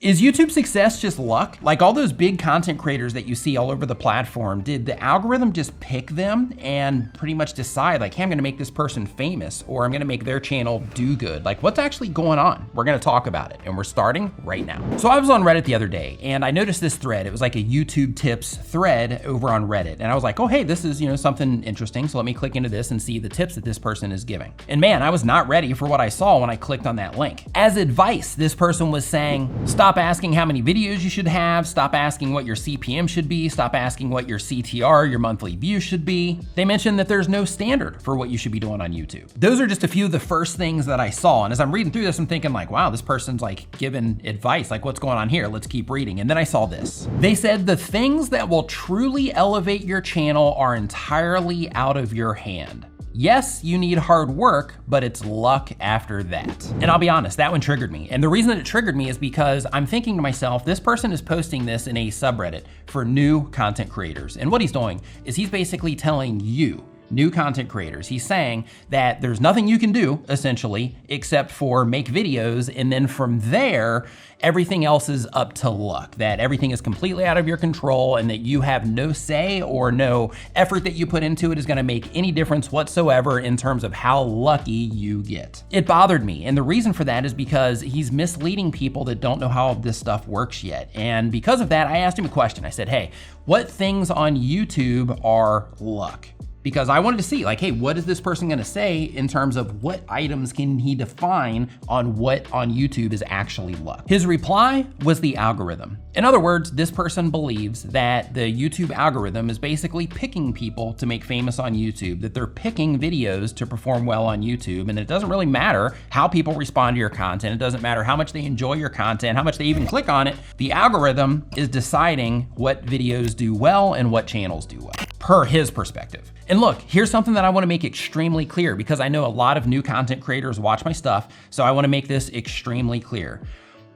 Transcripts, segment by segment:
Is YouTube success just luck? Like all those big content creators that you see all over the platform, did the algorithm just pick them and pretty much decide like, hey, I'm gonna make this person famous or I'm gonna make their channel do good? Like what's actually going on? We're gonna talk about it and we're starting right now. So I was on Reddit the other day and I noticed this thread. It was like a YouTube tips thread over on Reddit. And I was like, oh, hey, this is something interesting. So let me click into this and see the tips that this person is giving. And man, I was not ready for what I saw when I clicked on that link. As advice, this person was saying, stop asking how many videos you should have, stop asking what your CPM should be, stop asking what your CTR, your monthly views should be. They mentioned that there's no standard for what you should be doing on YouTube. Those are just a few of the first things that I saw. And as I'm reading through this, I'm thinking like, wow, this person's like giving advice, like what's going on here? Let's keep reading. And then I saw this. They said the things that will truly elevate your channel are entirely out of your hand. Yes, you need hard work, but it's luck after that. And I'll be honest, that one triggered me. And the reason that it triggered me is because I'm thinking to myself, this person is posting this in a subreddit for new content creators. And what he's doing is he's basically telling you, new content creators, he's saying that there's nothing you can do, essentially, except for make videos, and then from there, everything else is up to luck, that everything is completely out of your control and that you have no say or no effort that you put into it is gonna make any difference whatsoever in terms of how lucky you get. It bothered me, and the reason for that is because he's misleading people that don't know how this stuff works yet. And because of that, I asked him a question. I said, hey, what things on YouTube are luck? Because I wanted to see like, hey, what is this person gonna say in terms of what items can he define on what on YouTube is actually luck? His reply was the algorithm. In other words, this person believes that the YouTube algorithm is basically picking people to make famous on YouTube, that they're picking videos to perform well on YouTube, and it doesn't really matter how people respond to your content. It doesn't matter how much they enjoy your content, how much they even click on it. The algorithm is deciding what videos do well and what channels do well, per his perspective. And look, here's something that I wanna make extremely clear because I know a lot of new content creators watch my stuff, so I wanna make this extremely clear.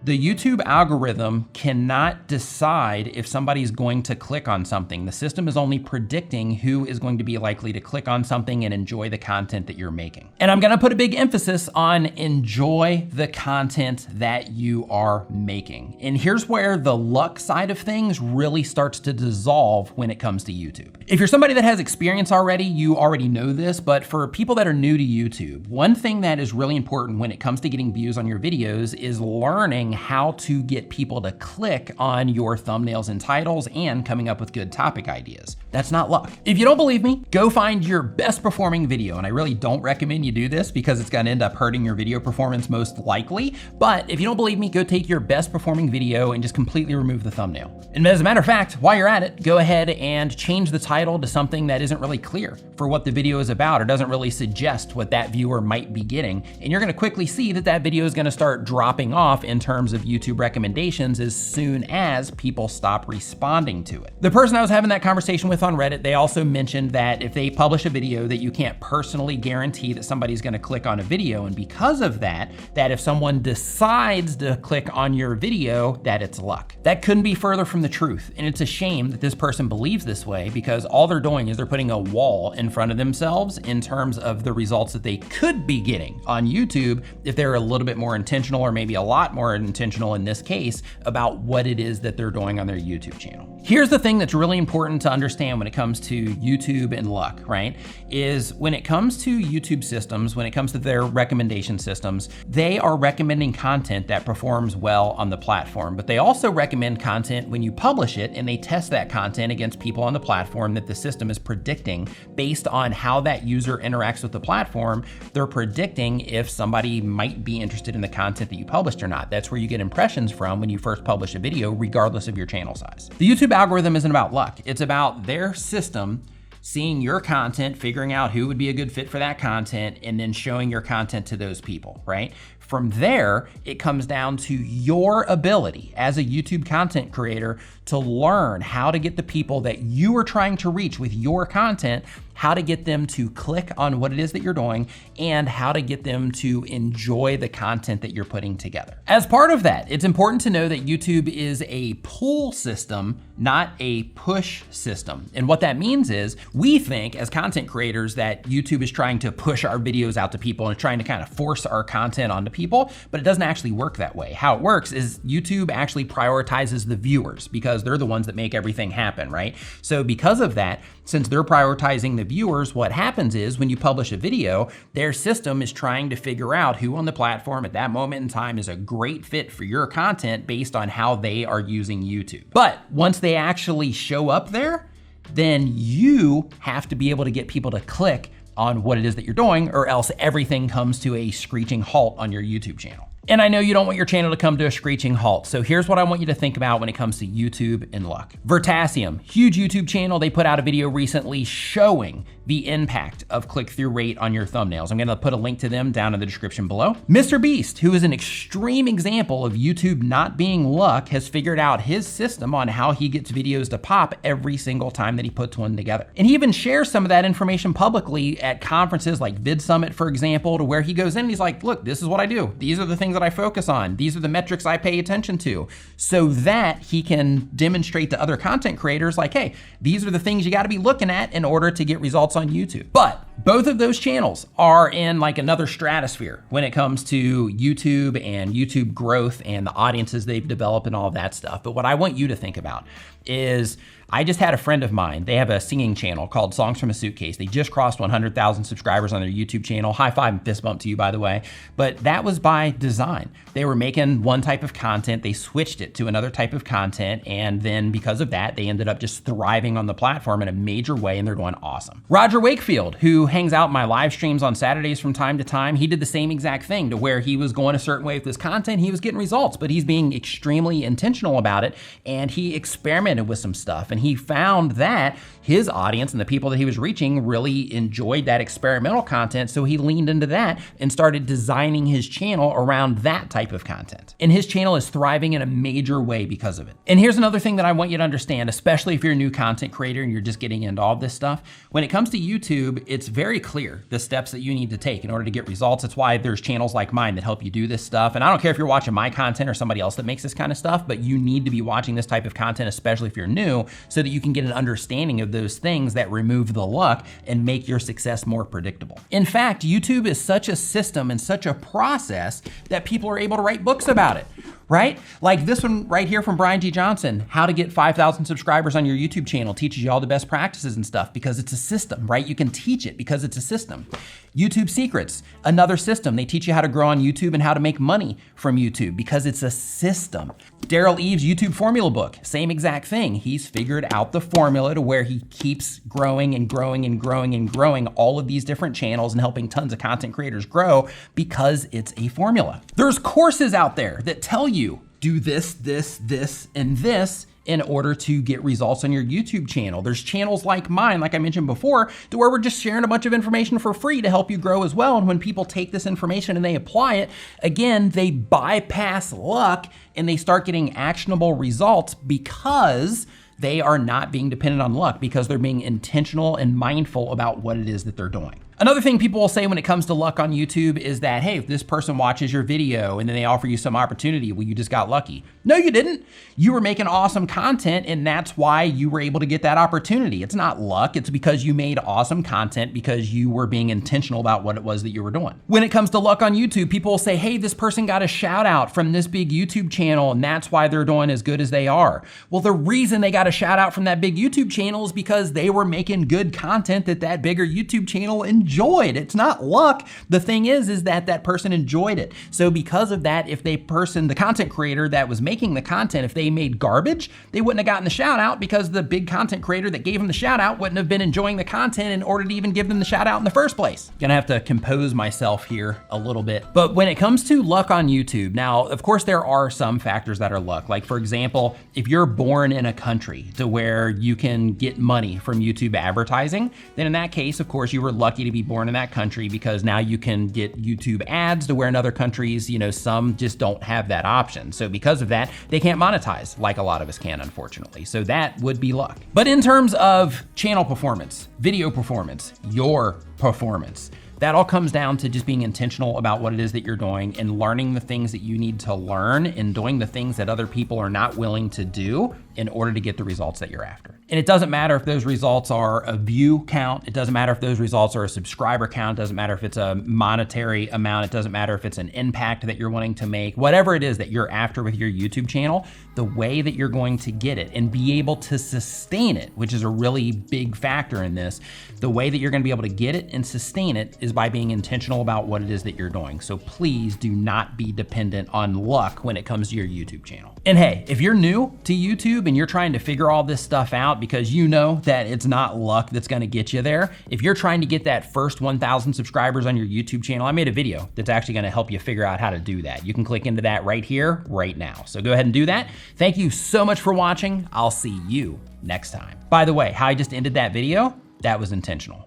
The YouTube algorithm cannot decide if somebody's going to click on something. The system is only predicting who is going to be likely to click on something and enjoy the content that you're making. And I'm gonna put a big emphasis on enjoy the content that you are making. And here's where the luck side of things really starts to dissolve when it comes to YouTube. If you're somebody that has experience already, you already know this, but for people that are new to YouTube, one thing that is really important when it comes to getting views on your videos is learning how to get people to click on your thumbnails and titles and coming up with good topic ideas. That's not luck. If you don't believe me, go find your best performing video. And I really don't recommend you do this because it's gonna end up hurting your video performance most likely. But if you don't believe me, go take your best performing video and just completely remove the thumbnail. And as a matter of fact, while you're at it, go ahead and change the title to something that isn't really clear for what the video is about or doesn't really suggest what that viewer might be getting. And you're gonna quickly see that that video is gonna start dropping off in terms of YouTube recommendations as soon as people stop responding to it. The person I was having that conversation with on Reddit, they also mentioned that if they publish a video that you can't personally guarantee that somebody's gonna click on a video. And because of that, that if someone decides to click on your video, that it's luck. That couldn't be further from the truth. And it's a shame that this person believes this way because all they're doing is they're putting a wall in front of themselves in terms of the results that they could be getting on YouTube if they're a little bit more intentional or maybe a lot more intentional in this case about what it is that they're doing on their YouTube channel. Here's the thing that's really important to understand when it comes to YouTube and luck, right? Is when it comes to YouTube systems, when it comes to their recommendation systems, they are recommending content that performs well on the platform, but they also recommend content when you publish it and they test that content against people on the platform that the system is predicting based on how that user interacts with the platform. They're predicting if somebody might be interested in the content that you published or not. That's where you get impressions from when you first publish a video, regardless of your channel size. The YouTube algorithm isn't about luck. It's about their system seeing your content, figuring out who would be a good fit for that content, and then showing your content to those people, right? From there, it comes down to your ability as a YouTube content creator to learn how to get the people that you are trying to reach with your content, how to get them to click on what it is that you're doing, and how to get them to enjoy the content that you're putting together. As part of that, it's important to know that YouTube is a pull system, not a push system. And what that means is we think as content creators that YouTube is trying to push our videos out to people and trying to kind of force our content onto people, but it doesn't actually work that way. How it works is YouTube actually prioritizes the viewers because they're the ones that make everything happen, right? So because of that, since they're prioritizing the viewers, what happens is when you publish a video, their system is trying to figure out who on the platform at that moment in time is a great fit for your content based on how they are using YouTube. But once they actually show up there, then you have to be able to get people to click on what it is that you're doing, or else everything comes to a screeching halt on your YouTube channel. And I know you don't want your channel to come to a screeching halt, so here's what I want you to think about when it comes to YouTube and luck. Vertasium, huge YouTube channel, they put out a video recently showing the impact of click-through rate on your thumbnails. I'm gonna put a link to them down in the description below. Mr. Beast, who is an extreme example of YouTube not being luck, has figured out his system on how he gets videos to pop every single time that he puts one together. And he even shares some of that information publicly at conferences like Vid Summit, for example, to where he goes in and he's like, look, this is what I do. These are the things that I focus on. These are the metrics I pay attention to, so that he can demonstrate to other content creators like, hey, these are the things you gotta be looking at in order to get results on YouTube. But both of those channels are in like another stratosphere when it comes to YouTube and YouTube growth and the audiences they've developed and all of that stuff. But what I want you to think about is, I just had a friend of mine, they have a singing channel called Songs from a Suitcase. They just crossed 100,000 subscribers on their YouTube channel. High five and fist bump to you, by the way. But that was by design. They were making one type of content, they switched it to another type of content, and then because of that, they ended up just thriving on the platform in a major way, and they're doing awesome. Roger Wakefield, who hangs out in my live streams on Saturdays from time to time, he did the same exact thing to where he was going a certain way with his content, he was getting results, but he's being extremely intentional about it, and he experimented with some stuff, and he found that his audience and the people that he was reaching really enjoyed that experimental content, so he leaned into that and started designing his channel around that type of content. And his channel is thriving in a major way because of it. And here's another thing that I want you to understand, especially if you're a new content creator and you're just getting into all this stuff. When it comes to YouTube, it's very clear the steps that you need to take in order to get results. That's why there's channels like mine that help you do this stuff. And I don't care if you're watching my content or somebody else that makes this kind of stuff, but you need to be watching this type of content, especially if you're new, so that you can get an understanding of those things that remove the luck and make your success more predictable. In fact, YouTube is such a system and such a process that people are able to write books about it, right? Like this one right here from Brian G. Johnson, How to Get 5,000 Subscribers on Your YouTube Channel, teaches you all the best practices and stuff because it's a system, right? You can teach it because it's a system. YouTube Secrets, another system. They teach you how to grow on YouTube and how to make money from YouTube because it's a system. Daryl Eves' YouTube Formula book, same exact thing. He's figured out the formula to where he keeps growing and growing and growing and growing all of these different channels and helping tons of content creators grow because it's a formula. There's courses out there that tell you, do this, this, this, and this in order to get results on your YouTube channel. There's channels like mine, like I mentioned before, to where we're just sharing a bunch of information for free to help you grow as well. And when people take this information and they apply it, again, they bypass luck and they start getting actionable results because they are not being dependent on luck, because they're being intentional and mindful about what it is that they're doing. Another thing people will say when it comes to luck on YouTube is that, hey, if this person watches your video and then they offer you some opportunity, well, you just got lucky. No, you didn't. You were making awesome content and that's why you were able to get that opportunity. It's not luck, it's because you made awesome content because you were being intentional about what it was that you were doing. When it comes to luck on YouTube, people will say, hey, this person got a shout out from this big YouTube channel and that's why they're doing as good as they are. Well, the reason they got a shout out from that big YouTube channel is because they were making good content that bigger YouTube channel enjoyed. It's not luck. The thing is that person enjoyed it. So because of that, if the content creator that was making the content, if they made garbage, they wouldn't have gotten the shout out because the big content creator that gave them the shout out wouldn't have been enjoying the content in order to even give them the shout out in the first place. Gonna have to compose myself here a little bit. But when it comes to luck on YouTube, now, of course, there are some factors that are luck. Like for example, if you're born in a country to where you can get money from YouTube advertising, then in that case, of course, you were lucky to be born in that country because now you can get YouTube ads to where in other countries, some just don't have that option. So because of that, they can't monetize like a lot of us can, unfortunately. So that would be luck. But in terms of channel performance, video performance, your performance, that all comes down to just being intentional about what it is that you're doing and learning the things that you need to learn and doing the things that other people are not willing to do in order to get the results that you're after. And it doesn't matter if those results are a view count. It doesn't matter if those results are a subscriber count. It doesn't matter if it's a monetary amount. It doesn't matter if it's an impact that you're wanting to make. Whatever it is that you're after with your YouTube channel, the way that you're going to get it and be able to sustain it, which is a really big factor in this, the way that you're gonna be able to get it and sustain it is by being intentional about what it is that you're doing. So please do not be dependent on luck when it comes to your YouTube channel. And hey, if you're new to YouTube and you're trying to figure all this stuff out because you know that it's not luck that's gonna get you there, if you're trying to get that first 1,000 subscribers on your YouTube channel, I made a video that's actually gonna help you figure out how to do that. You can click into that right here, right now. So go ahead and do that. Thank you so much for watching. I'll see you next time. By the way, how I just ended that video, that was intentional.